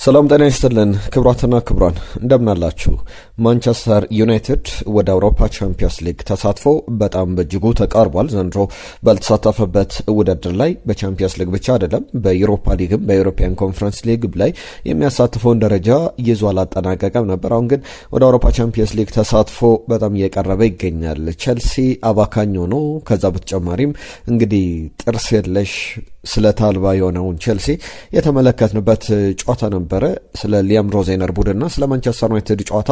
ሰላም ጤና ይስጥልን ክቡራትና ክቡራን እንደምናላችሁ። ማንቸስተር ዩናይትድ ወደ አውሮፓ ቻምፒየንስ ሊግ ተሳትፎ በጣም በእጅጉ ተቃርቧል። ዘንድሮ ባልተሳተፈበት ውድድር ላይ በቻምፒየንስ ሊግ ብቻ አይደለም በዩሮፓ ሊግም በዩሮፒያን ኮንፈረንስ ሊግ ላይ የሚያሳትፈውን ደረጃ ይዞ አላጠናቀቀም ነበር። አሁን ግን ወደ አውሮፓ ቻምፒየንስ ሊግ ተሳትፎ በጣም እየቀረበ ይገኛል። ቼልሲ አባካኝ ሆኖ ከዛ በተጨማሪም እንግዲህ ጥርስ የለሽ ስለት አልባ የሆነውን ቼልሲ የተመለከትንበት ጨዋታ ነበረ። ስለ ሊያም ሮዜነር ቡድንና ስለ ማንቸስተር ዩናይትድ ጨዋታ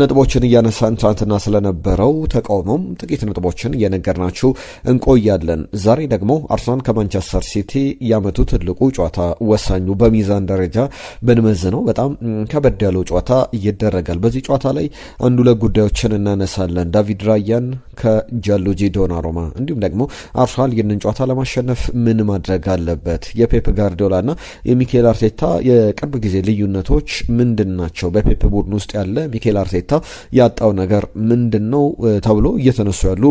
ነጥቦችን እያነሳን ትናንትና ስለነበረው ተቃውሞም ጥቂት ነጥቦችን እየነገርናችሁ እንቆያለን። ዛሬ ደግሞ አርሰናል ከማንቸስተር ሲቲ ያመቱ ትልቁ ጨዋታ ወሳኙ በሚዛን ደረጃ ብንመዝነው በጣም ከበድ ያለው ጨዋታ ይደረጋል። በዚህ ጨዋታ ላይ አንድ ሁለት ጉዳዮችን እናነሳለን። ዳቪድ ራያን ከጃንሉጂ ዶናሩማ እንዲሁም ደግሞ አርሰናል ይህንን ጨዋታ ለማሸነፍ ምን ማድረግ አለበት፣ የፔፕ ጋርዲዮላና የሚኬል አርቴታ የቅርብ ጊዜ ልዩነቶች ምንድን ናቸው፣ በፔፕ ቡድን ውስጥ ያለ ሚኬል አርቴታ ያጣው ነገር ምንድን ነው ተብሎ እየተነሱ ያሉ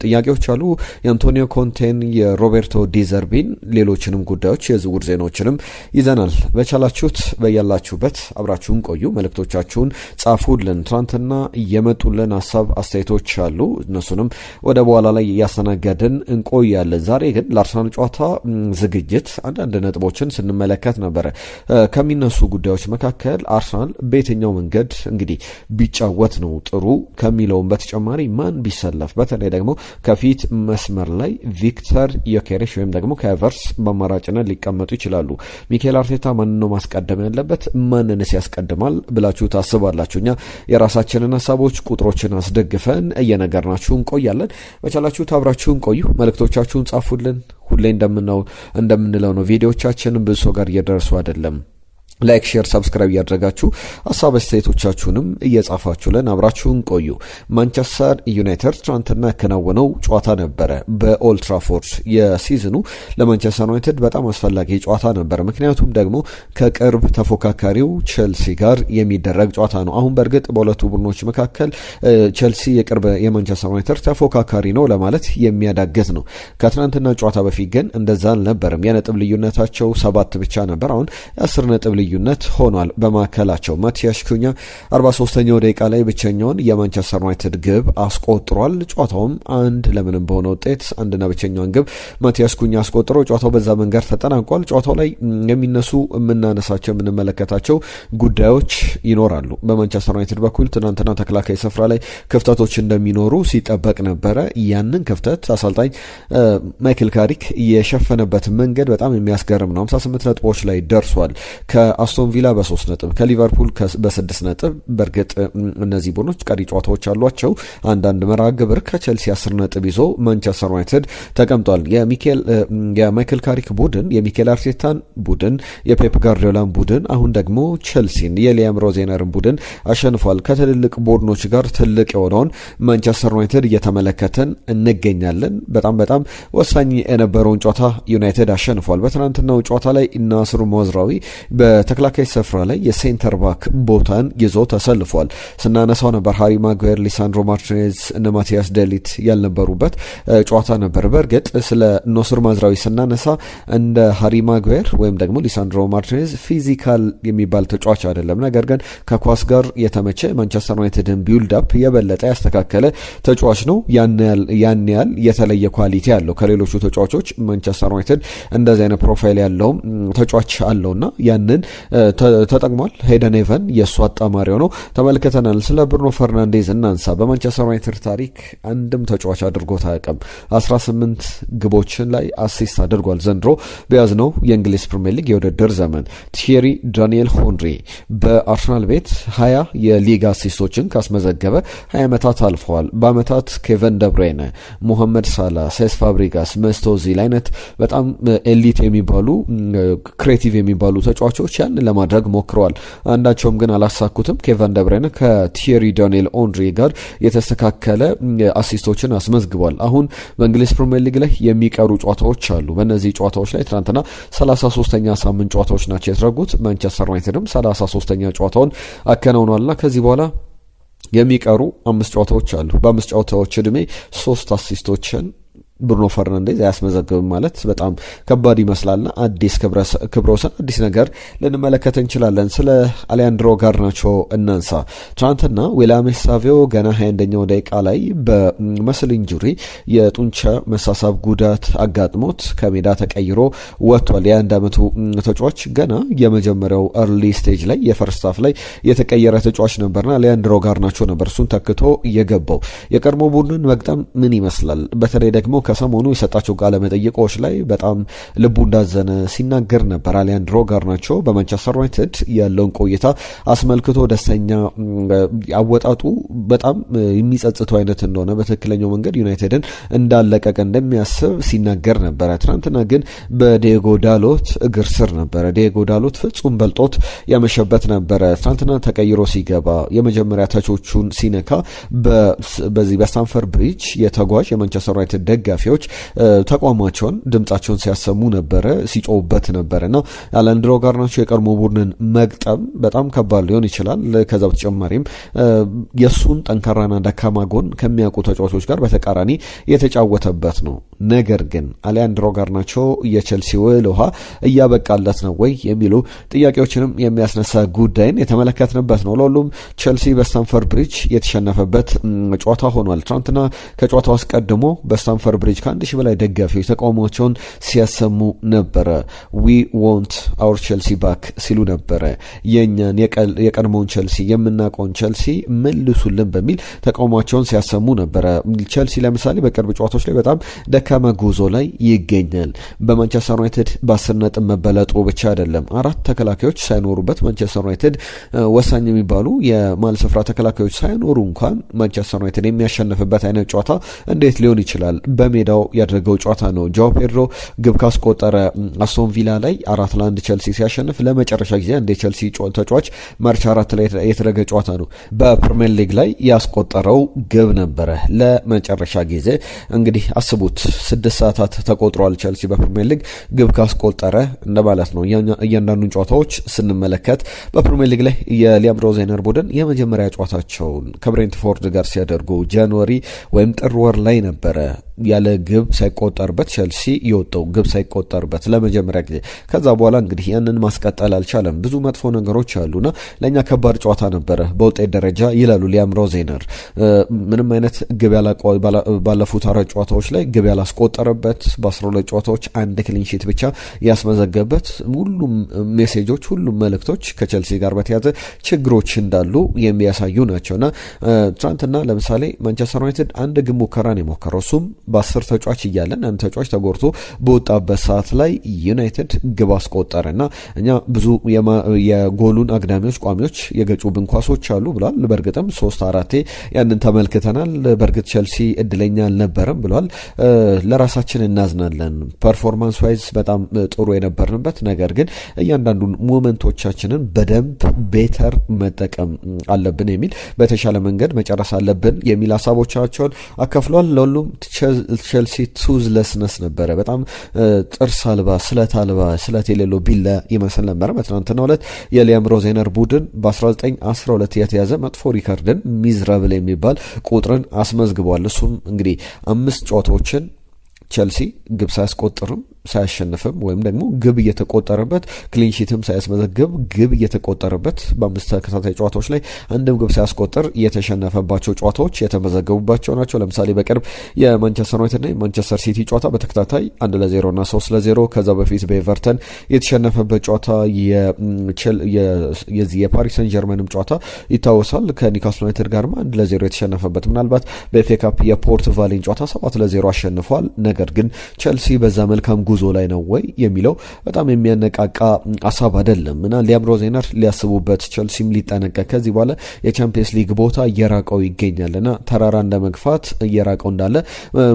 ጥያቄዎች አሉ። የአንቶኒዮ ኮንቴን፣ የሮቤርቶ ዲዘርቢን ሌሎችንም ጉዳዮች የዝውውር ዜናዎችንም ይዘናል። በቻላችሁት በያላችሁበት አብራችሁን ቆዩ። መልእክቶቻችሁን ጻፉልን። ትናንትና የመጡልን ሀሳብ አስተያየቶች አሉ። እነሱንም ወደ በኋላ ላይ እያስተናገድን እንቆያለን። ዛሬ ግን ለአርሰናል ጨዋታ ዝግጅት አንዳንድ ነጥቦችን ስንመለከት ነበረ። ከሚነሱ ጉዳዮች መካከል አርሰናል በየትኛው መንገድ እንግዲህ ቢጫወት ነው ጥሩ ከሚለውም በተጨማሪ ማን ቢሰለፍ፣ በተለይ ደግሞ ከፊት መስመር ላይ ቪክተር ዮኬሬሽ ወይም ደግሞ ከኤቨርስ በአማራጭነት ሊቀመጡ ይችላሉ። ሚኬል አርቴታ ማን ነው ማስቀደም ያለበት፣ ማንንስ ያስቀድማል ብላችሁ ታስባላችሁ? እኛ የራሳችንን ሀሳቦች ቁጥሮችን አስደግፈን እየነገርናችሁ እንቆያለን። በቻላችሁት አብራችሁን ቆዩ። መልእክቶቻችሁን ጻፉልን። ሁሌ እንደምንለው ነው ቪዲዮቻችንን ብዙ ሰው ጋር እየደረሱ አይደለም። ላይክ፣ ሼር፣ ሰብስክራይብ እያደረጋችሁ ሀሳብ አስተያየቶቻችሁንም እየጻፋችሁልን አብራችሁን ቆዩ። ማንቸስተር ዩናይትድ ትናንትና ያከናወነው ጨዋታ ነበረ በኦልድ ትራፎርድ። የሲዝኑ ለማንቸስተር ዩናይትድ በጣም አስፈላጊ ጨዋታ ነበረ። ምክንያቱም ደግሞ ከቅርብ ተፎካካሪው ቼልሲ ጋር የሚደረግ ጨዋታ ነው። አሁን በእርግጥ በሁለቱ ቡድኖች መካከል ቼልሲ የቅርብ የማንቸስተር ዩናይትድ ተፎካካሪ ነው ለማለት የሚያዳግት ነው። ከትናንትና ጨዋታ በፊት ግን እንደዛ አልነበርም። የነጥብ ልዩነታቸው 7 ብቻ ነበር። አሁን የ10 ነጥብ ልዩነት ሆኗል በማከላቸው። ማቲያስ ኩኛ 43ኛው ደቂቃ ላይ ብቸኛውን የማንቸስተር ዩናይትድ ግብ አስቆጥሯል። ጨዋታውም 1-0 በሆነ ውጤት አንድና ብቸኛውን ግብ ማቲያስ ኩኛ አስቆጥሮ ጨዋታው በዛ መንገድ ተጠናቋል። ጨዋታው ላይ የሚነሱ የምናነሳቸው የምንመለከታቸው ጉዳዮች ይኖራሉ። በማንቸስተር ዩናይትድ በኩል ትናንትና ተከላካይ ስፍራ ላይ ክፍተቶች እንደሚኖሩ ሲጠበቅ ነበረ። ያንን ክፍተት አሰልጣኝ ማይክል ካሪክ የሸፈነበት መንገድ በጣም የሚያስገርም ነው። 58 ነጥቦች ላይ ደርሷል። ከአስቶን ቪላ በ3 ነጥብ፣ ከሊቨርፑል በ6 ነጥብ። በእርግጥ እነዚህ ቡድኖች ቀሪ ጨዋታዎች አሏቸው። አንዳንድ መርሃ ግብር ከቼልሲ 10 ነጥብ ይዞ ማንቸስተር ዩናይትድ ተቀምጧል። የማይክል ካሪክ ቡድን የሚኬል አርቴታን ቡድን፣ የፔፕ ጋርዲዮላን ቡድን፣ አሁን ደግሞ ቼልሲን የሊያም ሮዜነርን ቡድን አሸንፏል። ከትልልቅ ቡድኖች ጋር ትልቅ የሆነውን ማንቸስተር ዩናይትድ እየተመለከተን እንገኛለን። በጣም ወሳኝ የነበረውን ጨዋታ ዩናይትድ አሸንፏል። በትናንትናው ጨዋታ ላይ ናስሩ ሞዝራዊ በተከላካይ ስፍራ ላይ የሴንተር ባክ ቦታን ይዞ ተሰልፏል። ስናነሳው ነበር ሃሪ ማጓየር፣ ሊሳንድሮ ማርቲኔዝ እነ ማቲያስ ደሊት ያልነበሩበት ጨዋታ ነበር። በእርግጥ ስለ ናስሩ ማዝራዊ ስናነሳ እንደ ሃሪ ማጓየር ወይም ደግሞ ሊሳንድሮ ማርቲኔዝ ፊዚካል የሚባል ተጫዋች አይደለም። ነገር ግን ከኳስ ጋር የተመቸ ማንቸስተር ዩናይትድን ቢውልድ አፕ የበለጠ ያስተካከለ ተጫዋች ነው። ያን ያህል የተለየ ኳሊቲ ያለው ከሌሎቹ ተጫዋቾች ማንቸስተር ዩናይትድ እንደዚህ አይነት ፕሮፋይል ያለው ተጫዋች አለውና ያንን ተጠቅሟል። ሄደን ኤቨን የእሱ አጣማሪ ሆነው ተመልክተናል። ስለ ብሩኖ ፈርናንዴዝ እናንሳ። በማንቸስተር ዩናይትድ ታሪክ አንድም ተጫዋች አድርጎት አያውቅም። 18 ግቦችን ላይ አሲስት አድርጓል። ዘንድሮ በያዝነው የእንግሊዝ ፕሪሚየር ሊግ የውድድር ዘመን ቲየሪ ዳንኤል ሆንሪ በአርሰናል ቤት 20 የሊግ አሲስቶችን ካስመዘገበ 20 ዓመታት አልፈዋል። በአመታት ኬቨን ደብሬነ፣ ሞሐመድ ሳላ፣ ሴስ ፋብሪጋስ፣ መስት ኦዚል አይነት በጣም ኤሊት የሚባሉ ክሬቲቭ የሚባሉ ተጫዋቾች ያን ለማድረግ ሞክረዋል። አንዳቸውም ግን አላሳኩትም። ኬቨን ደብሬነ ከቲየሪ ዳንኤል ኦንሪ ጋር የተስተካከለ አሲስቶችን አስመዝግቧል። አሁን በእንግሊዝ ፕሪሚየር ሊግ ላይ የሚቀሩ ጨዋታዎች አሉ። በእነዚህ ጨዋታዎች ላይ ትናንትና 33ኛ ሳምንት ጨዋታዎች ናቸው የተደረጉት። ማንቸስተር ዩናይትድም 33ኛ ጨዋታውን አከናውኗልና ከዚህ በኋላ የሚቀሩ 5 ጨዋታዎች አሉ። በ5 ጨዋታዎች ዕድሜ 3 አሲስቶችን ብሩኖ ፈርናንዴዝ አያስመዘግብም ማለት በጣም ከባድ ይመስላልና አዲስ ክብረ ወሰን አዲስ ነገር ልንመለከት እንችላለን። ስለ አሌያንድሮ ጋርናቾ እናንሳ። ትናንትና ዊሊያም ሳቪዮ ገና 21ኛው ደቂቃ ላይ በመስል ኢንጁሪ የጡንቻ መሳሳብ ጉዳት አጋጥሞት ከሜዳ ተቀይሮ ወጥቷል። የ21 ዓመቱ ተጫዋች ገና የመጀመሪያው አርሊ ስቴጅ ላይ የፈርስት ሃፍ ላይ የተቀየረ ተጫዋች ነበርና አሌያንድሮ ጋርናቾ ነበር እሱን ተክቶ የገባው። የቀድሞ ቡድን መግጠም ምን ይመስላል? በተለይ ደግሞ ከሰሞኑ የሰጣቸው ቃለ መጠይቆች ላይ በጣም ልቡ እንዳዘነ ሲናገር ነበር። አሌያንድሮ ጋርናቾ በማንቸስተር ዩናይትድ ያለውን ቆይታ አስመልክቶ ደስተኛ አወጣጡ በጣም የሚጸጽተው አይነት እንደሆነ በትክክለኛው መንገድ ዩናይትድን እንዳለቀቀ እንደሚያስብ ሲናገር ነበረ። ትናንትና ግን በዲየጎ ዳሎት እግር ስር ነበረ። ዲየጎ ዳሎት ፍጹም በልጦት ያመሸበት ነበረ። ትናንትና ተቀይሮ ሲገባ የመጀመሪያ ተቾቹን ሲነካ በዚህ በስታንፈርድ ብሪጅ የተጓዥ የማንቸስተር ዩናይትድ ደጋፊዎች ተቋማቸውን ድምጻቸውን ሲያሰሙ ነበረ፣ ሲጮውበት ነበረ እና አሌያንድሮ ጋርናቾ የቀድሞ ቡድንን መግጠም በጣም ከባድ ሊሆን ይችላል። ከዛ በተጨማሪም የእሱን ጠንካራና ደካማ ጎን ከሚያውቁ ተጫዋቾች ጋር በተቃራኒ የተጫወተበት ነው። ነገር ግን አሌያንድሮ ጋርናቾ የቼልሲ ውል ውሃ እያበቃለት ነው ወይ የሚሉ ጥያቄዎችንም የሚያስነሳ ጉዳይን የተመለከትንበት ነው። ለሁሉም ቼልሲ በስታንፈርድ ብሪጅ የተሸነፈበት ጨዋታ ሆኗል። ትናንትና ከጨዋታው አስቀድሞ በስታንፈርድ ብሪጅ ከ1000 በላይ ደጋፊዎች ተቃውሟቸውን ሲያሰሙ ነበረ። ዊ ዋንት አውር ቼልሲ ባክ ሲሉ ነበረ። የእኛን የቀድሞውን ቼልሲ የምናውቀውን ቼልሲ መልሱልን በሚል ተቃውሟቸውን ሲያሰሙ ነበረ። ቼልሲ ለምሳሌ በቅርብ ጨዋታዎች ላይ በጣም ደካማ ጉዞ ላይ ይገኛል። በማንቸስተር ዩናይትድ በ10 ነጥብ መበለጡ ብቻ አይደለም፣ 4 ተከላካዮች ሳይኖሩበት ማንቸስተር ዩናይትድ ወሳኝ የሚባሉ የማል ስፍራ ተከላካዮች ሳይኖሩ እንኳን ማንቸስተር ዩናይትድ የሚያሸንፍበት አይነት ጨዋታ እንዴት ሊሆን ይችላል? በሜዳው ያደረገው ጨዋታ ነው። ጆao ፔድሮ ግብ ካስቆጠረ አስቶን ቪላ ላይ 4-1 ቼልሲ ሲያሸንፍ ለመጨረሻ ጊዜ አንድ የቼልሲ ተጫዋች ማርች 4 ላይ የተደረገ ጨዋታ ነው። በፕሪሚየር ሊግ ላይ ያስቆጠረው ግብ ነበረ ለመጨረሻ ጊዜ። እንግዲህ አስቡት 6 ሰዓታት ተቆጥሯል። ቼልሲ በፕሪሚየር ሊግ ግብ ካስቆጠረ እንደማለት ነው። እያንዳንዱን ጨዋታዎች ስንመለከት በፕሪሚየር ሊግ ላይ የሊያም ሮዜነር ቡድን የመጀመሪያ ጨዋታቸውን ከብሬንትፎርድ ጋር ሲያደርጉ ጃንዋሪ ወይም ጥር ወር ላይ ነበረ ያለ ግብ ሳይቆጠርበት ቼልሲ የወጣው ግብ ሳይቆጠርበት ለመጀመሪያ ጊዜ። ከዛ በኋላ እንግዲህ ያንን ማስቀጠል አልቻለም። ብዙ መጥፎ ነገሮች አሉና ለእኛ ከባድ ጨዋታ ነበረ በውጤት ደረጃ ይላሉ ሊያም ሮዜነር። ምንም አይነት ግብ ባለፉት 4 ጨዋታዎች ላይ ግብ ያላስቆጠረበት፣ በ12 ጨዋታዎች 1 ክሊንሺት ብቻ ያስመዘገበት፣ ሁሉም ሜሴጆች ሁሉም መልእክቶች ከቼልሲ ጋር በተያዘ ችግሮች እንዳሉ የሚያሳዩ ናቸውና ትናንትና ለምሳሌ ማንቸስተር ዩናይትድ 1 ግብ ሙከራን የሞከረው እሱም በ10 ተጫዋች እያለን አንድ ተጫዋች ተጎድቶ በወጣበት ሰዓት ላይ ዩናይትድ ግብ አስቆጠረና እኛ ብዙ የጎሉን አግዳሚዎች ቋሚዎች የገጩብን ኳሶች አሉ ብሏል። በእርግጥም 3-4 ያንን ተመልክተናል። በእርግጥ ቼልሲ እድለኛ አልነበረም ብሏል። ለራሳችን እናዝናለን። ፐርፎርማንስ ዋይዝ በጣም ጥሩ የነበርንበት፣ ነገር ግን እያንዳንዱን ሞመንቶቻችንን በደንብ ቤተር መጠቀም አለብን የሚል በተሻለ መንገድ መጨረስ አለብን የሚል ሀሳቦቻቸውን አካፍሏል። ለሁሉም ቼልሲ ቱዝለስነስ ነበረ። በጣም ጥርስ አልባ ስለት የሌለው ቢላ ይመስል ነበረ። በትናንትናው ዕለት የሊያም ሮዜነር ቡድን በ1912 የተያዘ መጥፎ ሪከርድን ሚዝራብል የሚባል ቁጥርን አስመዝግቧል። እሱም እንግዲህ 5 ጨዋታዎችን ቼልሲ ግብ ሳያስቆጥርም ሳያሸንፍም ወይም ደግሞ ግብ እየተቆጠረበት ክሊንሺትም ሳያስመዘግብ ግብ እየተቆጠረበት በ5 ተከታታይ ጨዋታዎች ላይ አንድም ግብ ሳያስቆጥር የተሸነፈባቸው ጨዋታዎች የተመዘገቡባቸው ናቸው። ለምሳሌ በቅርብ የማንቸስተር ዩናይትድና የማንቸስተር ሲቲ ጨዋታ በተከታታይ 1-0 እና 3-0፣ ከዛ በፊት በኤቨርተን የተሸነፈበት ጨዋታ፣ የዚህ የፓሪስ ሰን ጀርመንም ጨዋታ ይታወሳል። ከኒውካስል ዩናይትድ ጋርም 1-0 የተሸነፈበት፣ ምናልባት በኤፍኤ ካፕ የፖርት ቫሊን ጨዋታ 7-0 አሸንፏል። ነገር ግን ቼልሲ በዛ መልካም ጉዞ ላይ ነው ወይ የሚለው በጣም የሚያነቃቃ ሀሳብ አይደለም እና ሊያም ሮዜነር ሊያስቡበት፣ ቼልሲም ሊጠነቀቅ፣ ከዚህ በኋላ የቻምፒየንስ ሊግ ቦታ እየራቀው ይገኛልና ተራራ እንደመግፋት እየራቀው እንዳለ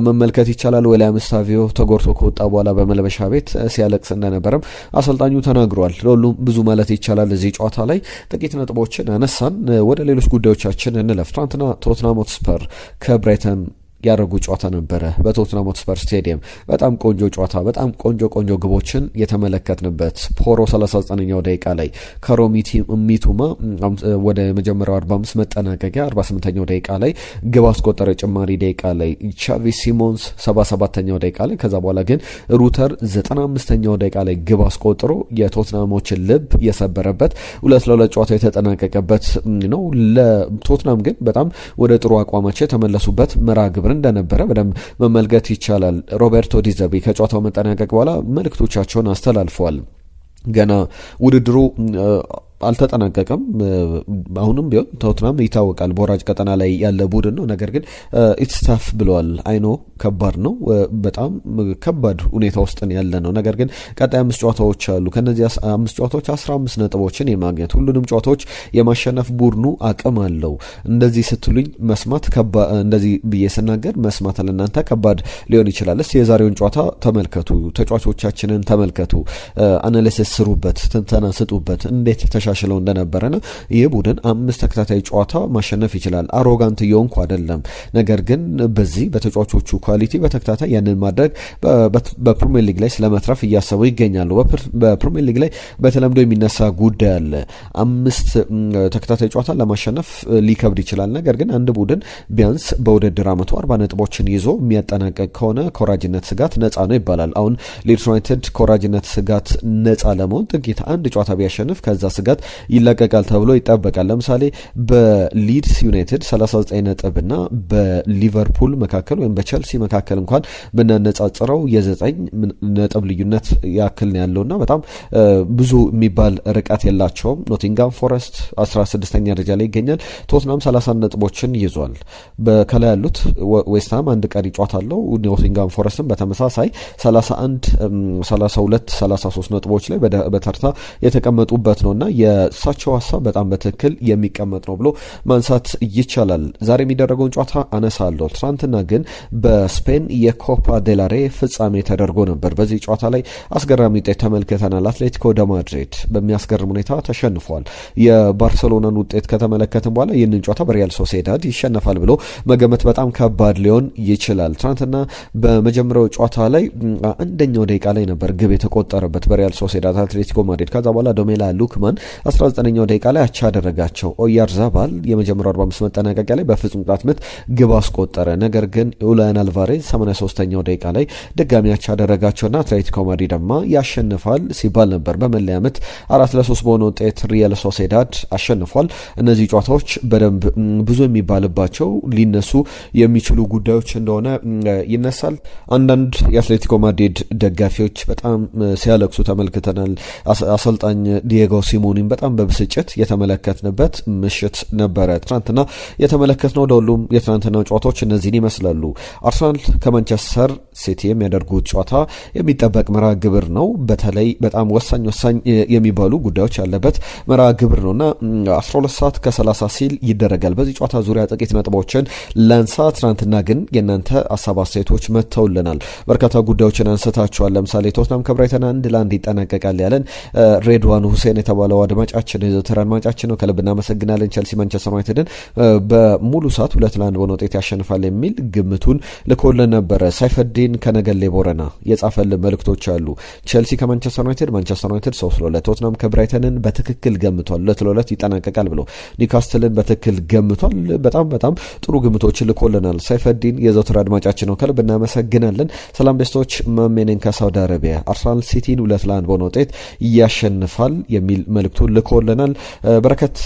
መመልከት ይቻላል። ዊሊያም ሳቪዮ ተጎድቶ ከወጣ በኋላ በመልበሻ ቤት ሲያለቅስ እንደነበረም አሰልጣኙ ተናግሯል። ለሁሉም ብዙ ማለት ይቻላል። እዚህ ጨዋታ ላይ ጥቂት ነጥቦችን አነሳን። ወደ ሌሎች ጉዳዮቻችን እንለፍ። ትናንትና ቶትናም ሆትስፐር ከብራይተን ያደረጉ ጨዋታ ነበረ በቶትናም ሆትስፐር ስቴዲየም። በጣም ቆንጆ ጨዋታ፣ በጣም ቆንጆ ግቦችን የተመለከትንበት። ፖሮ 39ኛው ደቂቃ ላይ ሚቱማ ወደ መጀመሪያው 45 መጠናቀቂያ 48ኛው ደቂቃ ላይ ግብ አስቆጠረ። ጭማሪ ደቂቃ ላይ ቻቪ ሲሞንስ 77ኛው ደቂቃ ላይ፣ ከዛ በኋላ ግን ሩተር 95ኛው ደቂቃ ላይ ግብ አስቆጥሮ የቶትናሞችን ልብ የሰበረበት 2-2 ጨዋታ የተጠናቀቀበት ነው። ለቶትናም ግን በጣም ወደ ጥሩ አቋማቸው የተመለሱበት መርሃ ግብር እንደነበረ በደንብ መመልከት ይቻላል። ሮቤርቶ ዲዘርቢ ከጨዋታው መጠናቀቅ በኋላ መልእክቶቻቸውን አስተላልፈዋል። ገና ውድድሩ አልተጠናቀቀም። አሁንም ቢሆን ቶትናም ይታወቃል በወራጅ ቀጠና ላይ ያለ ቡድን ነው። ነገር ግን ኢትስ ታፍ ብለዋል። አይኖ ከባድ ነው፣ በጣም ከባድ ሁኔታ ውስጥ ያለ ነው። ነገር ግን ቀጣይ 5 ጨዋታዎች አሉ። ከነዚህ 5 ጨዋታዎች 15 ነጥቦችን የማግኘት ሁሉንም ጨዋታዎች የማሸነፍ ቡድኑ አቅም አለው። እንደዚህ ስትሉኝ መስማት እንደዚህ ብዬ ስናገር መስማት ለእናንተ ከባድ ሊሆን ይችላል። እስቲ የዛሬውን ጨዋታ ተመልከቱ፣ ተጫዋቾቻችንን ተመልከቱ፣ አናሊሲስ ስሩበት፣ ትንተና ስጡበት እንዴት ተሻሽለው እንደነበረና ይህ ቡድን 5 ተከታታይ ጨዋታ ማሸነፍ ይችላል። አሮጋንት እየሆንኩ አይደለም። ነገር ግን በዚህ በተጫዋቾቹ ኳሊቲ በተከታታይ ያንን ማድረግ በፕሪሚየር ሊግ ላይ ስለመትረፍ እያሰቡ ይገኛሉ። በፕሪሚየር ሊግ ላይ በተለምዶ የሚነሳ ጉዳይ አለ። 5 ተከታታይ ጨዋታ ለማሸነፍ ሊከብድ ይችላል። ነገር ግን አንድ ቡድን ቢያንስ በውድድር ዓመቱ 40 ነጥቦችን ይዞ የሚያጠናቀቅ ከሆነ ከወራጅነት ስጋት ነፃ ነው ይባላል። አሁን ሊድስ ዩናይትድ ከወራጅነት ስጋት ነፃ ለመሆን ጥቂት አንድ ጨዋታ ቢያሸንፍ ከዛ ስጋት ይለቀቃል ተብሎ ይጠበቃል። ለምሳሌ በሊድስ ዩናይትድ 39 ነጥብና በሊቨርፑል መካከል ወይም በቸልሲ መካከል እንኳን ብናነጻጽረው የ9 ነጥብ ልዩነት ያክል ነው ያለውና በጣም ብዙ የሚባል ርቀት የላቸውም። ኖቲንጋም ፎረስት 16ኛ ደረጃ ላይ ይገኛል። ቶትናም 30 ነጥቦችን ይዟል። ከላይ ያሉት ዌስትሃም አንድ ቀሪ ጨዋታ አለው። ኖቲንጋም ፎረስትም በተመሳሳይ 31፣ 32፣ 33 ነጥቦች ላይ በተርታ የተቀመጡበት ነውና የእሳቸው ሀሳብ በጣም በትክክል የሚቀመጥ ነው ብሎ ማንሳት ይቻላል። ዛሬ የሚደረገውን ጨዋታ አነሳለሁ። ትናንትና ግን በስፔን የኮፓ ዴላሬ ፍጻሜ ተደርጎ ነበር። በዚህ ጨዋታ ላይ አስገራሚ ውጤት ተመልክተናል። አትሌቲኮ ደ ማድሪድ በሚያስገርም ሁኔታ ተሸንፏል። የባርሰሎናን ውጤት ከተመለከትን በኋላ ይህንን ጨዋታ በሪያል ሶሴዳድ ይሸነፋል ብሎ መገመት በጣም ከባድ ሊሆን ይችላል። ትናንትና በመጀመሪያው ጨዋታ ላይ አንደኛው ደቂቃ ላይ ነበር ግብ የተቆጠረበት በሪያል ሶሴዳድ አትሌቲኮ ማድሪድ። ከዛ በኋላ ዶሜላ ሉክማን 19ኛው ደቂቃ ላይ አቻ አደረጋቸው። ኦያርዛባል የመጀመሪያው 45 መጠናቀቂያ ላይ በፍጹም ቅጣት ምት ግብ አስቆጠረ። ነገር ግን ኡላያን አልቫሬዝ 83ኛው ደቂቃ ላይ ድጋሚ አቻ አደረጋቸውና አትሌቲኮ ማድሪድማ ያሸንፋል ሲባል ነበር። በመለያ ምት 4-3 በሆነ ውጤት ሪያል ሶሴዳድ አሸንፏል። እነዚህ ጨዋታዎች በደንብ ብዙ የሚባልባቸው ሊነሱ የሚችሉ ጉዳዮች እንደሆነ ይነሳል። አንዳንድ የአትሌቲኮ ማድሪድ ደጋፊዎች በጣም ሲያለቅሱ ተመልክተናል። አሰልጣኝ ዲየጎ ሲሞኒን በጣም በብስጭት የተመለከትንበት ምሽት ነበረ። ትናንትና የተመለከትነው ለሁሉም የትናንትና ጨዋታዎች እነዚህን ይመስላሉ። አርሰናል ከማንቸስተር ሲቲ የሚያደርጉት ጨዋታ የሚጠበቅ መርሃ ግብር ነው። በተለይ በጣም ወሳኝ የሚባሉ ጉዳዮች ያለበት መርሃ ግብር ነውና 12 ሰዓት ከ30 ሲል ይደረጋል። በዚህ ጨዋታ ዙሪያ ጥቂት ነጥቦችን ላንሳ። ትናንትና ግን የእናንተ ሀሳብ አስተያየቶች መጥተውልናል። በርካታ ጉዳዮችን አንስታችኋል። ለምሳሌ ቶትናም ከብራይተን 1-1 ይጠናቀቃል ያለን ሬድዋን ሁሴን የተባለው አድማጫችን የዘወትር አድማጫችን ነው። ከልብ እናመሰግናለን። ቸልሲ ማንቸስተር ዩናይትድን በሙሉ ሰዓት 2-1 በሆነ ውጤት ያሸንፋል የሚል ግምቱን ልኮልን ነበረ። ሳይፈዲን ከነገሌ ቦረና የጻፈልን መልእክቶች አሉ። ቸልሲ ከማንቸስተር ዩናይትድ፣ ማንቸስተር ዩናይትድ 3-2፣ ቶትናም ከብራይተንን በትክክል ገምቷል 2-2 ይጠናቀቃል ብሎ ኒውካስትልን በትክክል ገምቷል። በጣም ጥሩ ግምቶችን ልኮልናል። ሳይፈዲን የዘወትር አድማጫችን ነው። ከልብ እናመሰግናለን። ሰላም ደስቶች ማሜኔን ከሳውዲ አረቢያ አርሰናል ሲቲን 2-1 በሆነ ውጤት ያሸንፋል የሚል መልእክቱን ልኮልናል። በረከት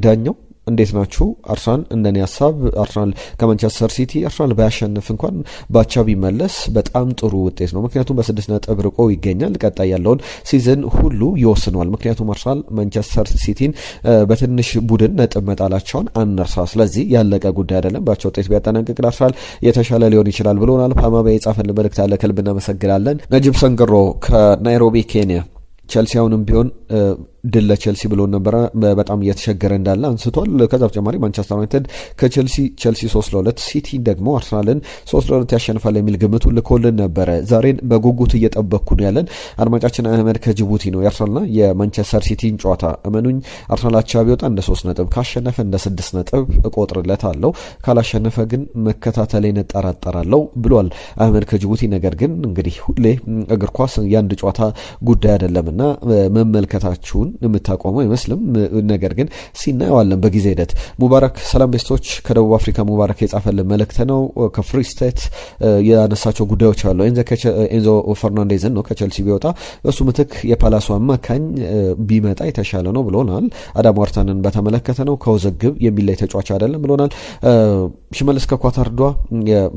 ዳኛው እንዴት ናችሁ? አርሰናል እንደኔ ሀሳብ አርሰናል ከማንቸስተር ሲቲ አርሰናል ባያሸንፍ እንኳን ባቻ ቢመለስ በጣም ጥሩ ውጤት ነው። ምክንያቱም በ6 ነጥብ ርቆ ይገኛል። ቀጣይ ያለውን ሲዝን ሁሉ ይወስነዋል። ምክንያቱም አርሰናል ማንቸስተር ሲቲን በትንሽ ቡድን ነጥብ መጣላቸውን አንርሳ። ስለዚህ ያለቀ ጉዳይ አይደለም። ባቻ ውጤት ቢያጠናቅቅ አርሰናል የተሻለ ሊሆን ይችላል ብሎናል። ፓማባ የጻፈልን መልእክት አለ። ከልብ እናመሰግናለን። ነጅብ ሰንግሮ ከናይሮቢ ኬንያ ቸልሲ አሁንም ቢሆን ድል ለቼልሲ ብሎ ነበረ። በጣም እየተቸገረ እንዳለ አንስቷል። ከዛ በተጨማሪ ማንቸስተር ዩናይትድ ከቼልሲ 3-2 ሲቲ ደግሞ አርሰናልን 3-2 ያሸንፋል የሚል ግምቱ ልኮልን ነበረ። ዛሬን በጉጉት እየጠበቅኩ ነው ያለን አድማጫችን አህመድ ከጅቡቲ ነው። የአርሰናልና የማንቸስተር ሲቲን ጨዋታ እመኑኝ አርሰናል አቻ ቢወጣ እንደ 3 ነጥብ ካሸነፈ እንደ 6 ነጥብ እቆጥርለታለሁ፣ ካላሸነፈ ግን መከታተሌን እጠራጠራለሁ ብሏል አህመድ ከጅቡቲ። ነገር ግን እንግዲህ ሁሌ እግር ኳስ የአንድ ጨዋታ ጉዳይ አይደለምና መመልከታችሁን የምታቆመው አይመስልም። ነገር ግን ሲናየዋለን በጊዜ ሂደት። ሙባረክ ሰላም ቤስቶች ከደቡብ አፍሪካ ሙባረክ የጻፈልን መልእክት ነው። ከፍሪ ስቴት ያነሳቸው ጉዳዮች አሉ። ኤንዞ ፈርናንዴዝን ነው ከቼልሲ ቢወጣ በሱ ምትክ የፓላሱ አማካኝ ቢመጣ የተሻለ ነው ብሎናል። አዳም ዋርታንን በተመለከተ ነው ከውዝግብ የሚለይ ተጫዋች አይደለም ብሎናል። ሽመልስ ከኳታርዷ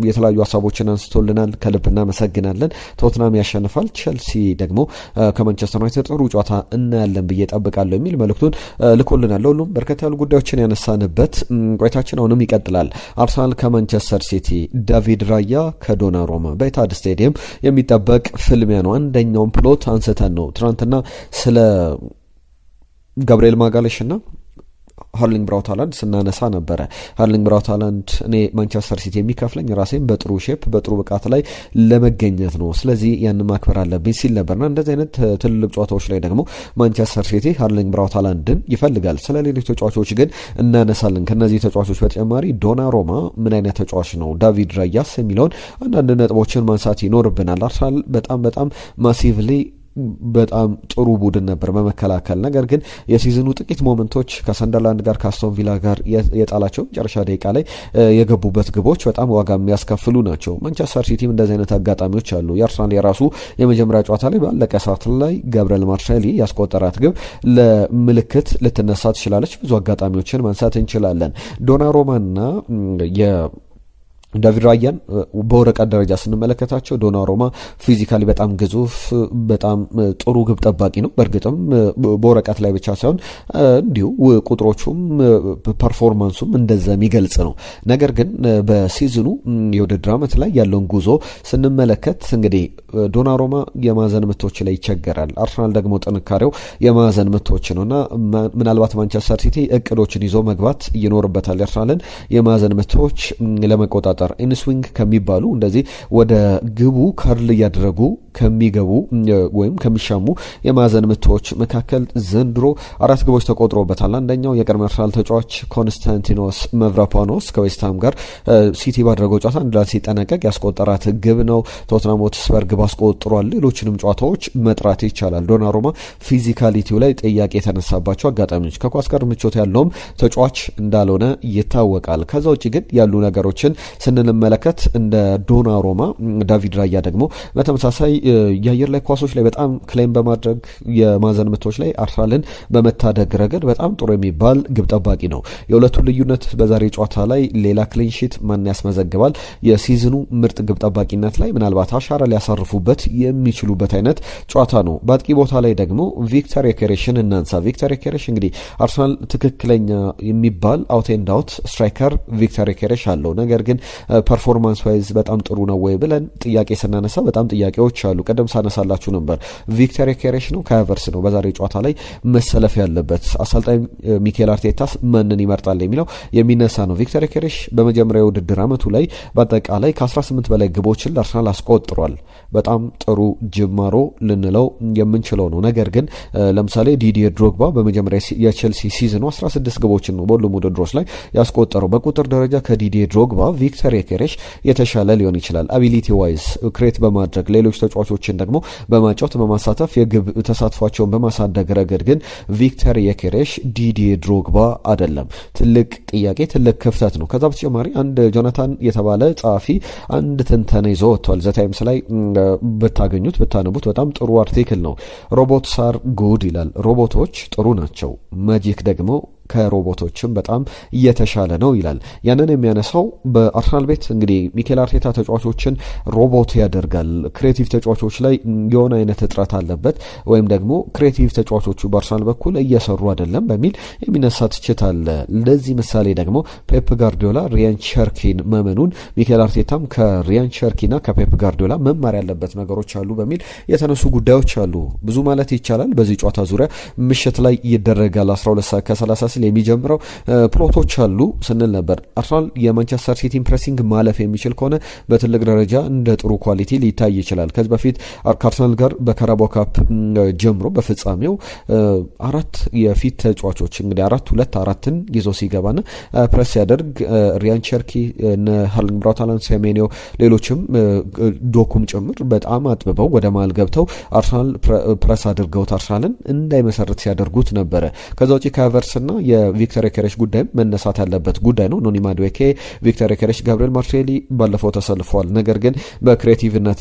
የተለያዩ ሀሳቦችን አንስቶልናል። ከልብ እናመሰግናለን። ቶትናም ያሸንፋል፣ ቼልሲ ደግሞ ከማንቸስተር ዩናይትድ ጥሩ ጨዋታ እናያለን ብዬ ጠብቃለሁ የሚል መልእክቱን ልኮልናል። ሁሉም በርከት ያሉ ጉዳዮችን ያነሳንበት ቆይታችን አሁንም ይቀጥላል። አርሰናል ከማንቸስተር ሲቲ፣ ዳቪድ ራያ ከዶናሩማ በኢታድ ስቴዲየም የሚጠበቅ ፍልሚያ ነው። አንደኛውን ፕሎት አንስተን ነው ትናንትና ስለ ጋብርኤል ማጋሌሽ እና ሃርሊንግ ብራውት ሃላንድ ስናነሳ ነበረ። ሃርሊንግ ብራውት ሃላንድ እኔ ማንቸስተር ሲቲ የሚከፍለኝ ራሴን በጥሩ ሼፕ በጥሩ ብቃት ላይ ለመገኘት ነው፣ ስለዚህ ያን ማክበር አለብኝ ሲል ነበርና እንደዚህ አይነት ትልልቅ ጨዋታዎች ላይ ደግሞ ማንቸስተር ሲቲ ሃርሊንግ ብራውት ሃላንድን ይፈልጋል። ስለ ሌሎች ተጫዋቾች ግን እናነሳለን። ከነዚህ ተጫዋቾች በተጨማሪ ዶናሩማ ምን አይነት ተጫዋች ነው፣ ዳቪድ ራያስ የሚለውን አንዳንድ ነጥቦችን ማንሳት ይኖርብናል። አርሰናል በጣም ማሲቭሊ በጣም ጥሩ ቡድን ነበር በመከላከል። ነገር ግን የሲዝኑ ጥቂት ሞመንቶች ከሰንደርላንድ ጋር ከአስቶን ቪላ ጋር የጣላቸው መጨረሻ ደቂቃ ላይ የገቡበት ግቦች በጣም ዋጋ የሚያስከፍሉ ናቸው። ማንቸስተር ሲቲም እንደዚህ አይነት አጋጣሚዎች አሉ። የአርሰናል የራሱ የመጀመሪያ ጨዋታ ላይ ባለቀ ሰዓት ላይ ገብርኤል ማርሴሊ ያስቆጠራት ግብ ለምልክት ልትነሳ ትችላለች። ብዙ አጋጣሚዎችን ማንሳት እንችላለን። ዶናሩማና ዳቪድ ራያን በወረቀት ደረጃ ስንመለከታቸው ዶናሩማ ፊዚካሊ በጣም ግዙፍ በጣም ጥሩ ግብ ጠባቂ ነው። በእርግጥም በወረቀት ላይ ብቻ ሳይሆን እንዲሁ ቁጥሮቹም ፐርፎርማንሱም እንደዛ የሚገልጽ ነው። ነገር ግን በሲዝኑ የውድድር ዓመት ላይ ያለውን ጉዞ ስንመለከት እንግዲህ ዶናሩማ የማዕዘን ምቶች ላይ ይቸገራል። አርሰናል ደግሞ ጥንካሬው የማዕዘን ምቶች ነው እና ምናልባት ማንቸስተር ሲቲ እቅዶችን ይዞ መግባት ይኖርበታል። የአርሰናልን የማዕዘን ምቶች ለመቆጣጠር ኢንስዊንግ ከሚባሉ እንደዚህ ወደ ግቡ ከርል እያደረጉ ከሚገቡ ወይም ከሚሻሙ የማዕዘን ምቶች መካከል ዘንድሮ 4 ግቦች ተቆጥሮበታል። አንደኛው የቀድሞ አርሰናል ተጫዋች ኮንስታንቲኖስ መቭራፓኖስ ከዌስትሃም ጋር ሲቲ ባደረገው ጨዋታ አንድ ላይ ሲጠናቀቅ ያስቆጠራት ግብ ነው። ቶትናም ሆትስፐር ግብ አስቆጥሯል። ሌሎችንም ጨዋታዎች መጥራት ይቻላል። ዶናሩማ ፊዚካሊቲው ላይ ጥያቄ የተነሳባቸው አጋጣሚዎች ከኳስ ጋር ምቾት ያለውም ተጫዋች እንዳልሆነ ይታወቃል። ከዛ ውጭ ግን ያሉ ነገሮችን ስንመለከት እንደ ዶናሩማ ዳቪድ ራያ ደግሞ በተመሳሳይ የአየር ላይ ኳሶች ላይ በጣም ክሌም በማድረግ የማዕዘን ምቶች ላይ አርሰናልን በመታደግ ረገድ በጣም ጥሩ የሚባል ግብ ጠባቂ ነው። የሁለቱን ልዩነት በዛሬ ጨዋታ ላይ ሌላ ክሊንሺት ማን ያስመዘግባል? የሲዝኑ ምርጥ ግብ ጠባቂነት ላይ ምናልባት አሻራ ሊያሳርፉበት የሚችሉበት አይነት ጨዋታ ነው። በአጥቂ ቦታ ላይ ደግሞ ቪክተር ዮኬሬሽን እናንሳ። ቪክተር ዮኬሬሽ እንግዲህ አርሰናል ትክክለኛ የሚባል አውት ኤንድ አውት ስትራይከር ቪክተር ዮኬሬሽ አለው። ነገር ግን ፐርፎርማንስ ዋይዝ በጣም ጥሩ ነው ወይ ብለን ጥያቄ ስናነሳ በጣም ጥያቄዎች አሉ። ቀደም ሳነሳላችሁ ነበር። ቪክተር ዮኬሬሽ ነው ከሀቨርስ ነው በዛሬ ጨዋታ ላይ መሰለፍ ያለበት? አሰልጣኝ ሚኬል አርቴታስ ማንን ይመርጣል የሚለው የሚነሳ ነው። ቪክተር ዮኬሬሽ በመጀመሪያ የውድድር ዓመቱ ላይ በአጠቃላይ ከ18 በላይ ግቦችን ለአርሰናል አስቆጥሯል። በጣም ጥሩ ጅማሮ ልንለው የምንችለው ነው። ነገር ግን ለምሳሌ ዲዲዬ ድሮግባ በመጀመሪያ የቼልሲ ሲዝኑ 16 ግቦችን ነው በሁሉም ውድድሮች ላይ ያስቆጠረው። በቁጥር ደረጃ ከዲዲዬ ድሮግባ ቪክተር ዮኬሬሽ የተሻለ ሊሆን ይችላል። አቢሊቲ ዋይዝ ክሬት በማድረግ ሌሎች ተጫዋቾችን ደግሞ በማጫወት በማሳተፍ የግብ ተሳትፏቸውን በማሳደግ ረገድ ግን ቪክተር ዮኬሬሽ ዲዲዬ ድሮግባ አይደለም። ትልቅ ጥያቄ፣ ትልቅ ክፍተት ነው። ከዛ በተጨማሪ አንድ ጆናታን የተባለ ጸሐፊ አንድ ትንተና ይዞ ወጥቷል። ዘታይምስ ላይ ብታገኙት ብታነቡት በጣም ጥሩ አርቲክል ነው። ሮቦትስ አር ጉድ ይላል። ሮቦቶች ጥሩ ናቸው፣ ማጂክ ደግሞ ከሮቦቶችም በጣም እየተሻለ ነው ይላል። ያንን የሚያነሳው በአርሰናል ቤት እንግዲህ ሚኬል አርቴታ ተጫዋቾችን ሮቦት ያደርጋል፣ ክሬቲቭ ተጫዋቾች ላይ የሆነ አይነት እጥረት አለበት ወይም ደግሞ ክሬቲቭ ተጫዋቾቹ በአርሰናል በኩል እየሰሩ አይደለም በሚል የሚነሳ ትችት አለ። ለዚህ ምሳሌ ደግሞ ፔፕ ጋርዲዮላ ሪያን ቸርኪን መመኑን ሚኬል አርቴታም ከሪያን ቸርኪና ከፔፕ ጋርዲዮላ መማር ያለበት ነገሮች አሉ በሚል የተነሱ ጉዳዮች አሉ። ብዙ ማለት ይቻላል በዚህ ጨዋታ ዙሪያ። ምሽት ላይ ይደረጋል 12 ሰዓት ከ30 ሲል የሚጀምረው ፕሎቶች አሉ ስንል ነበር። አርሰናል የማንቸስተር ሲቲን ፕሬሲንግ ማለፍ የሚችል ከሆነ በትልቅ ደረጃ እንደ ጥሩ ኳሊቲ ሊታይ ይችላል። ከዚህ በፊት ከአርሰናል ጋር በካራባኦ ካፕ ጀምሮ በፍጻሜው አራት የፊት ተጫዋቾች እንግዲህ 4-2-4ን ይዞ ሲገባና ፕሬስ ሲያደርግ ሪያን ቸርኪ፣ ሃርሊንግ ብራውት ሃላንድ፣ ሴሜንዮ ሌሎችም ዶኩም ጭምር በጣም አጥብበው ወደ መሃል ገብተው አርሰናል ፕሬስ አድርገውት አርሰናልን እንዳይመሰርት ሲያደርጉት ነበረ። ከዛ ውጪ ከሀቨርትስና የቪክተር ዮኬሬሽ ጉዳይም መነሳት ያለበት ጉዳይ ነው። ኖኒ ማዱዌኬ፣ ቪክተር ዮኬሬሽ፣ ጋብሪኤል ማርቲኔሊ ባለፈው ተሰልፈዋል። ነገር ግን በክሬቲቭነት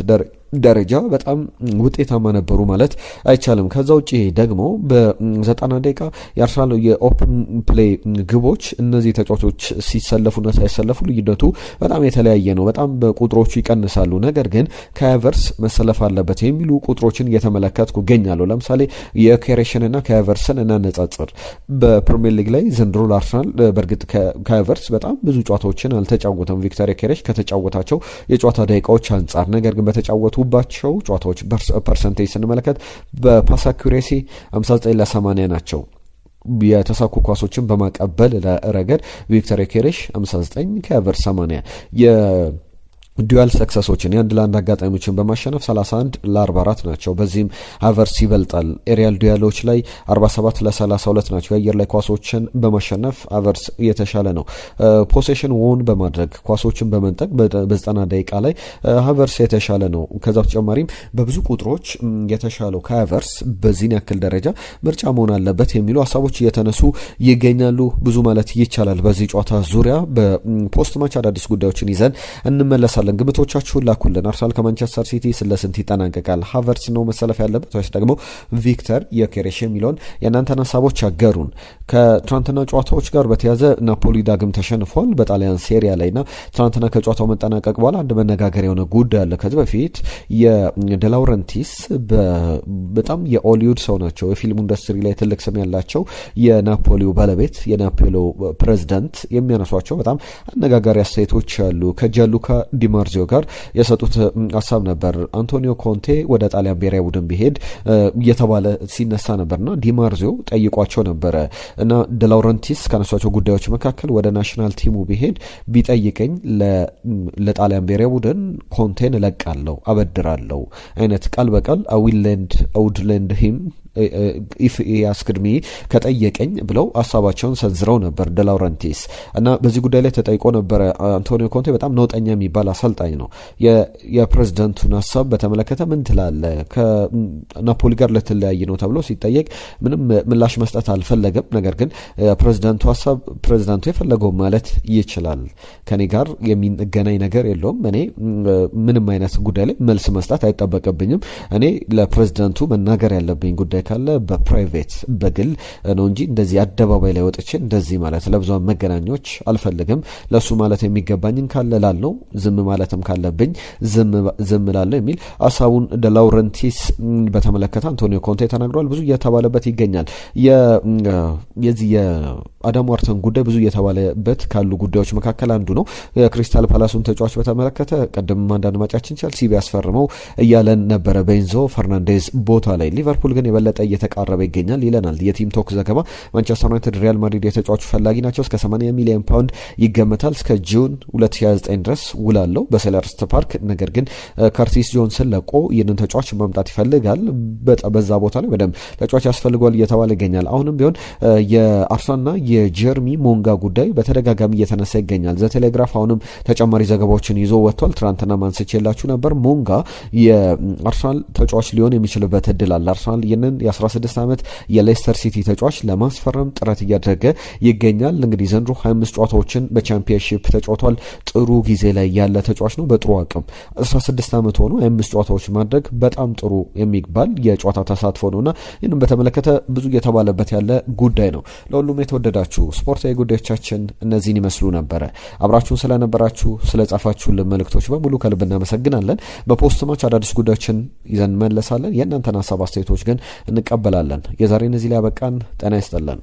ደረጃ በጣም ውጤታማ ነበሩ ማለት አይቻልም። ከዛ ውጪ ደግሞ በ90 ደቂቃ የአርሰናል የኦፕን ፕሌይ ግቦች እነዚህ ተጫዋቾች ሲሰለፉና ሳይሰለፉ ልዩነቱ በጣም የተለያየ ነው። በጣም በቁጥሮቹ ይቀንሳሉ። ነገር ግን ከሀቨርትስ መሰለፍ አለበት የሚሉ ቁጥሮችን እየተመለከትኩ እገኛለሁ። ለምሳሌ የዮኬሬሽንና ከሀቨርትስን እናነጻጽር። በፕሪሚየር ሊግ ላይ ዘንድሮ ለአርሰናል በእርግጥ ከሀቨርትስ በጣም ብዙ ጨዋታዎችን አልተጫወተም ቪክተር ዮኬሬሽ ከተጫወታቸው የጨዋታ ደቂቃዎች አንጻር። ነገር ግን በተጫወቱባቸው ጨዋታዎች ፐርሰንቴጅ ስንመለከት በፓስ አኩሬሲ 59-80 ናቸው። የተሳኩ ኳሶችን በማቀበል ረገድ ቪክተር ዮኬሬሽ 59 ከሀቨርትስ 80 ዱዋል ሰክሰሶችን የአንድ ለአንድ አጋጣሚዎችን በማሸነፍ 31-44 ናቸው። በዚህም ሀቨርትስ ይበልጣል። ኤሪያል ዱያሎች ላይ 47-32 ናቸው። የአየር ላይ ኳሶችን በማሸነፍ ሀቨርትስ የተሻለ ነው። ፖሴሽን ዎን በማድረግ ኳሶችን በመንጠቅ በ90 ደቂቃ ላይ ሀቨርትስ የተሻለ ነው። ከዛ በተጨማሪም በብዙ ቁጥሮች የተሻለው ከሀቨርትስ በዚህን ያክል ደረጃ ምርጫ መሆን አለበት የሚሉ ሀሳቦች እየተነሱ ይገኛሉ። ብዙ ማለት ይቻላል በዚህ ጨዋታ ዙሪያ። በፖስት ማች አዳዲስ ጉዳዮችን ይዘን እንመለሳለን። ግምቶቻችሁን ላኩልን። አርሰናል ከማንቸስተር ሲቲ ስለስንት ይጠናቀቃል? ሀቨርትስ ነው መሰለፍ ያለበት ወይስ ደግሞ ቪክተር ዮኬሬሽ የሚለውን የእናንተን ሀሳቦች አገሩን። ከትናንትና ጨዋታዎች ጋር በተያዘ ናፖሊ ዳግም ተሸንፏል በጣሊያን ሴሪያ ላይ ና ትናንትና ከጨዋታው መጠናቀቅ በኋላ አንድ መነጋገር የሆነ ጉዳይ አለ። ከዚህ በፊት የደላውረንቲስ በጣም የኦሊውድ ሰው ናቸው። የፊልም ኢንዱስትሪ ላይ ትልቅ ስም ያላቸው የናፖሊው ባለቤት የናፖሊው ፕሬዚዳንት የሚያነሷቸው በጣም አነጋጋሪ አስተያየቶች አሉ። ከጃሉካ ዲማርዚዮ ጋር የሰጡት ሀሳብ ነበር። አንቶኒዮ ኮንቴ ወደ ጣሊያን ብሔራዊ ቡድን ቢሄድ እየተባለ ሲነሳ ነበርና ዲማርዚዮ ጠይቋቸው ነበረ እና ደላውረንቲስ ካነሷቸው ጉዳዮች መካከል ወደ ናሽናል ቲሙ ቢሄድ ቢጠይቀኝ ለጣሊያን ብሔራዊ ቡድን ኮንቴን እለቃለሁ፣ አበድራለሁ አይነት ቃል በቃል አውድሌንድ ሂም ኢፍ ያስክድሚ ከጠየቀኝ ብለው ሀሳባቸውን ሰንዝረው ነበር ደላውረንቲስ እና በዚህ ጉዳይ ላይ ተጠይቆ ነበረ። አንቶኒዮ ኮንቴ በጣም ነውጠኛ የሚባል አሰልጣኝ ነው። የፕሬዝደንቱን ሀሳብ በተመለከተ ምን ትላለ? ከናፖሊ ጋር ልትለያይ ነው ተብሎ ሲጠየቅ ምንም ምላሽ መስጠት አልፈለገም። ነገር ግን ፕሬዝደንቱ ሀሳብ ፕሬዝደንቱ የፈለገው ማለት ይችላል። ከኔ ጋር የሚገናኝ ነገር የለውም። እኔ ምንም አይነት ጉዳይ ላይ መልስ መስጠት አይጠበቅብኝም። እኔ ለፕሬዝደንቱ መናገር ያለብኝ ጉዳይ ካለ በፕራይቬት በግል ነው እንጂ እንደዚህ አደባባይ ላይ ወጥቼ እንደዚህ ማለት ለብዙሃን መገናኞች አልፈልግም። ለሱ ማለት የሚገባኝን ካለ ላለው ዝም ማለትም ካለብኝ ዝም ላለው የሚል ሀሳቡን ደላውረንቲስ በተመለከተ አንቶኒዮ ኮንቴ ተናግሯል። ብዙ እየተባለበት ይገኛል። የዚህ የአዳም ዋርተን ጉዳይ ብዙ እየተባለበት ካሉ ጉዳዮች መካከል አንዱ ነው። የክሪስታል ፓላሱን ተጫዋች በተመለከተ ቀደም አንዳንድ ማጫችን ቸልሲ ቢያስፈርመው እያለን ነበረ በኤንዞ ፈርናንዴዝ ቦታ ላይ። ሊቨርፑል ግን የበለጠ እየተቃረበ ይገኛል ይለናል የቲም ቶክ ዘገባ። ማንቸስተር ዩናይትድ፣ ሪያል ማድሪድ የተጫዋቹ ፈላጊ ናቸው። እስከ 80 ሚሊዮን ፓውንድ ይገመታል። እስከ ጁን 2029 ድረስ ውላለው በሴልኸርስት ፓርክ። ነገር ግን ከርቲስ ጆንስን ለቆ ይህንን ተጫዋች ማምጣት ይፈልጋል። በዛ ቦታ ላይ በደንብ ተጫዋች ያስፈልጓል እየተባለ ይገኛል። አሁንም ቢሆን የአርሰናልና የጀርሚ ሞንጋ ጉዳይ በተደጋጋሚ እየተነሳ ይገኛል። ዘቴሌግራፍ አሁንም ተጨማሪ ዘገባዎችን ይዞ ወጥቷል። ትናንትና ማንስቼላችሁ ነበር። ሞንጋ የአርሰናል ተጫዋች ሊሆን የሚችልበት እድል አለ። አርሰናል ይህንን የ16 ዓመት የሌስተር ሲቲ ተጫዋች ለማስፈረም ጥረት እያደረገ ይገኛል። እንግዲህ ዘንድሮ 25 ጨዋታዎችን በቻምፒየንሺፕ ተጫውቷል። ጥሩ ጊዜ ላይ ያለ ተጫዋች ነው። በጥሩ አቅም 16 ዓመት ሆኖ 25 ጨዋታዎች ማድረግ በጣም ጥሩ የሚባል የጨዋታ ተሳትፎ ነውና ይህንም በተመለከተ ብዙ እየተባለበት ያለ ጉዳይ ነው። ለሁሉም የተወደዳችሁ ስፖርታዊ ጉዳዮቻችን እነዚህን ይመስሉ ነበረ። አብራችሁን ስለነበራችሁ ስለጻፋችሁልን መልእክቶች በሙሉ ከልብ እናመሰግናለን። በፖስት ማች አዳዲስ ጉዳዮችን ይዘን መለሳለን። የእናንተን ሀሳብ አስተያየቶች ግን እንቀበላለን። የዛሬን እዚህ ላይ ያበቃን። ጤና ይስጥልን።